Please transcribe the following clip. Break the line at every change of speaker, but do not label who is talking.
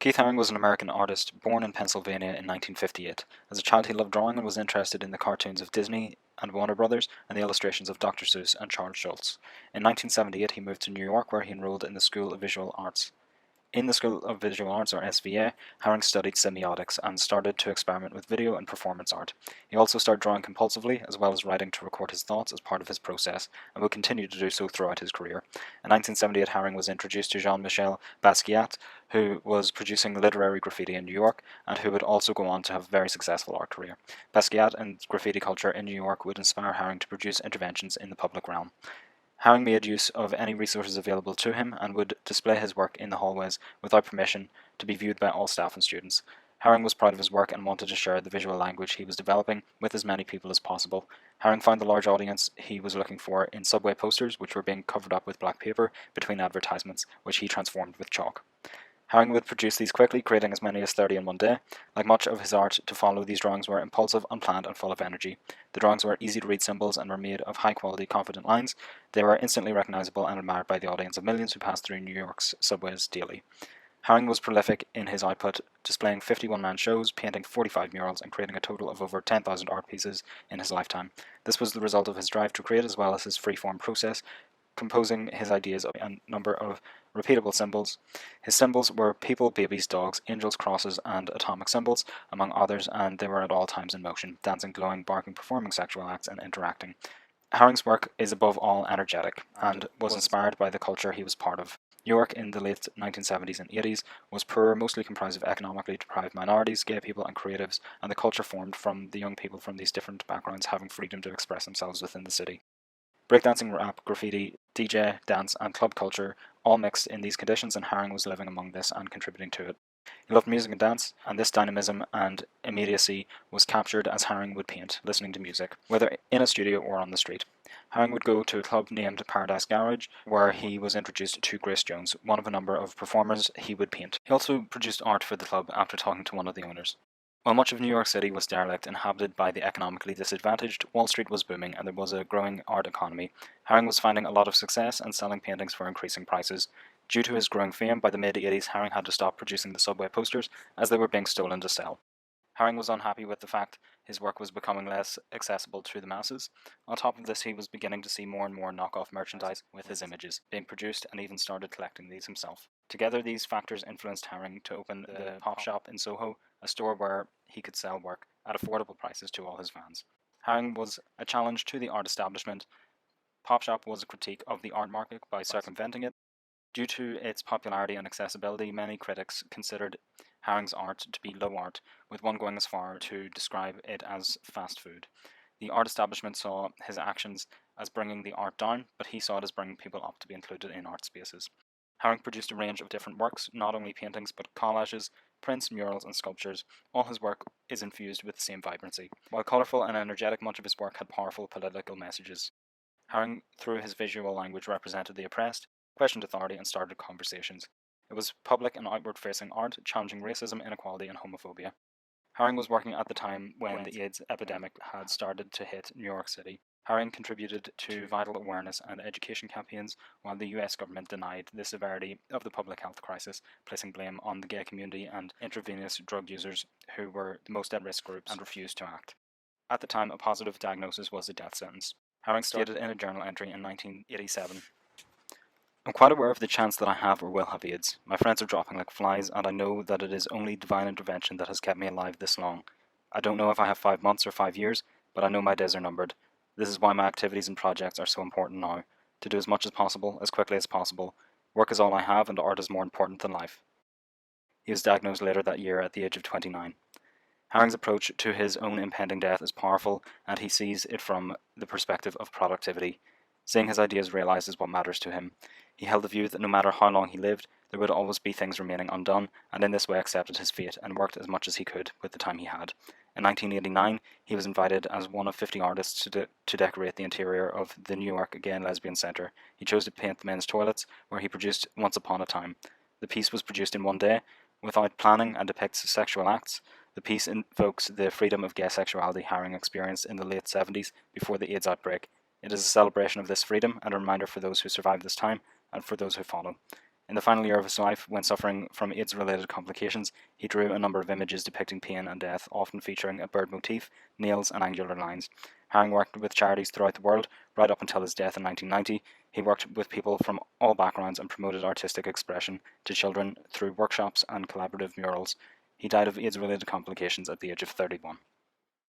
Keith Haring was an American artist born in Pennsylvania in 1958. As a child, he loved drawing and was interested in the cartoons of Disney and Warner Brothers and the illustrations of Dr. Seuss and Charles Schulz. In 1978, he moved to New York, where he enrolled in the School of Visual Arts. In the School of Visual Arts, or SVA, Haring studied semiotics and started to experiment with video and performance art. He also started drawing compulsively, as well as writing to record his thoughts as part of his process, and would continue to do so throughout his career. In 1978, Haring was introduced to Jean-Michel Basquiat, who was producing literary graffiti in New York, and who would also go on to have a very successful art career. Basquiat and graffiti culture in New York would inspire Haring to produce interventions in the public realm. Haring made use of any resources available to him and would display his work in the hallways without permission to be viewed by all staff and students. Haring was proud of his work and wanted to share the visual language he was developing with as many people as possible. Haring found the large audience he was looking for in subway posters, which were being covered up with black paper between advertisements, which he transformed with chalk. Haring would produce these quickly, creating as many as 30 in one day. Like much of his art to follow, these drawings were impulsive, unplanned, and full of energy. The drawings were easy to read symbols and were made of high-quality, confident lines. They were instantly recognizable and admired by the audience of millions who passed through New York's subways daily. Haring was prolific in his output, displaying 51-man shows, painting 45 murals, and creating a total of over 10,000 art pieces in his lifetime. This was the result of his drive to create, as well as his free-form process, composing his ideas of a number of repeatable symbols. His symbols were people, babies, dogs, angels, crosses, and atomic symbols, among others, and they were at all times in motion, dancing, glowing, barking, performing sexual acts, and interacting. Haring's work is above all energetic, and was inspired by the culture he was part of. New York in the late 1970s and 80s was poor, mostly comprised of economically deprived minorities, gay people, and creatives, and the culture formed from the young people from these different backgrounds having freedom to express themselves within the city. Breakdancing, rap, graffiti, DJ, dance, and club culture all mixed in these conditions, and Haring was living among this and contributing to it. He loved music and dance, and this dynamism and immediacy was captured as Haring would paint, listening to music, whether in a studio or on the street. Haring would go to a club named Paradise Garage, where he was introduced to Grace Jones, one of a number of performers he would paint. He also produced art for the club after talking to one of the owners. While much of New York City was derelict, inhabited by the economically disadvantaged, Wall Street was booming and there was a growing art economy. Haring was finding a lot of success and selling paintings for increasing prices. Due to his growing fame, by the mid-80s, Haring had to stop producing the subway posters as they were being stolen to sell. Haring was unhappy with the fact his work was becoming less accessible to the masses. On top of this, he was beginning to see more and more knockoff merchandise with his images being produced, and even started collecting these himself. Together, these factors influenced Haring to open the Pop Shop in Soho, a store where he could sell work at affordable prices to all his fans. Haring was a challenge to the art establishment. Pop Shop was a critique of the art market by circumventing it. Due to its popularity and accessibility, many critics considered Haring's art to be low art, with one going as far to describe it as fast food. The art establishment saw his actions as bringing the art down, but he saw it as bringing people up to be included in art spaces. Haring produced a range of different works, not only paintings but collages, prints, murals, and sculptures. All his work is infused with the same vibrancy. While colourful and energetic, much of his work had powerful political messages. Haring, through his visual language, represented the oppressed, questioned authority, and started conversations. It was public and outward-facing art, challenging racism, inequality, and homophobia. Haring was working at the time when the AIDS epidemic had started to hit New York City. Haring contributed to vital awareness and education campaigns, while the US government denied the severity of the public health crisis, placing blame on the gay community and intravenous drug users who were the most at-risk groups and refused to act. At the time, a positive diagnosis was a death sentence. Haring stated in a journal entry in 1987, "I'm quite aware of the chance that I have or will have AIDS. My friends are dropping like flies, and I know that it is only divine intervention that has kept me alive this long. I don't know if I have 5 months or 5 years, but I know my days are numbered. This is why my activities and projects are so important now. To do as much as possible, as quickly as possible. Work is all I have, and art is more important than life." He was diagnosed later that year at the age of 29. Haring's approach to his own impending death is powerful, and he sees it from the perspective of productivity. Seeing his ideas realized is what matters to him. He held the view that no matter how long he lived, there would always be things remaining undone, and in this way accepted his fate and worked as much as he could with the time he had. In 1989, he was invited as one of 50 artists to decorate the interior of the New York Gay and Lesbian Center. He chose to paint the men's toilets, where he produced Once Upon a Time. The piece was produced in one day, without planning, and depicts sexual acts. The piece invokes the freedom of gay sexuality Haring experienced in the late 70s before the AIDS outbreak. It is a celebration of this freedom and a reminder for those who survived this time and for those who follow. In the final year of his life, when suffering from AIDS-related complications, he drew a number of images depicting pain and death, often featuring a bird motif, nails, and angular lines. Haring worked with charities throughout the world, right up until his death in 1990. He worked with people from all backgrounds and promoted artistic expression to children through workshops and collaborative murals. He died of AIDS-related complications at the age of 31.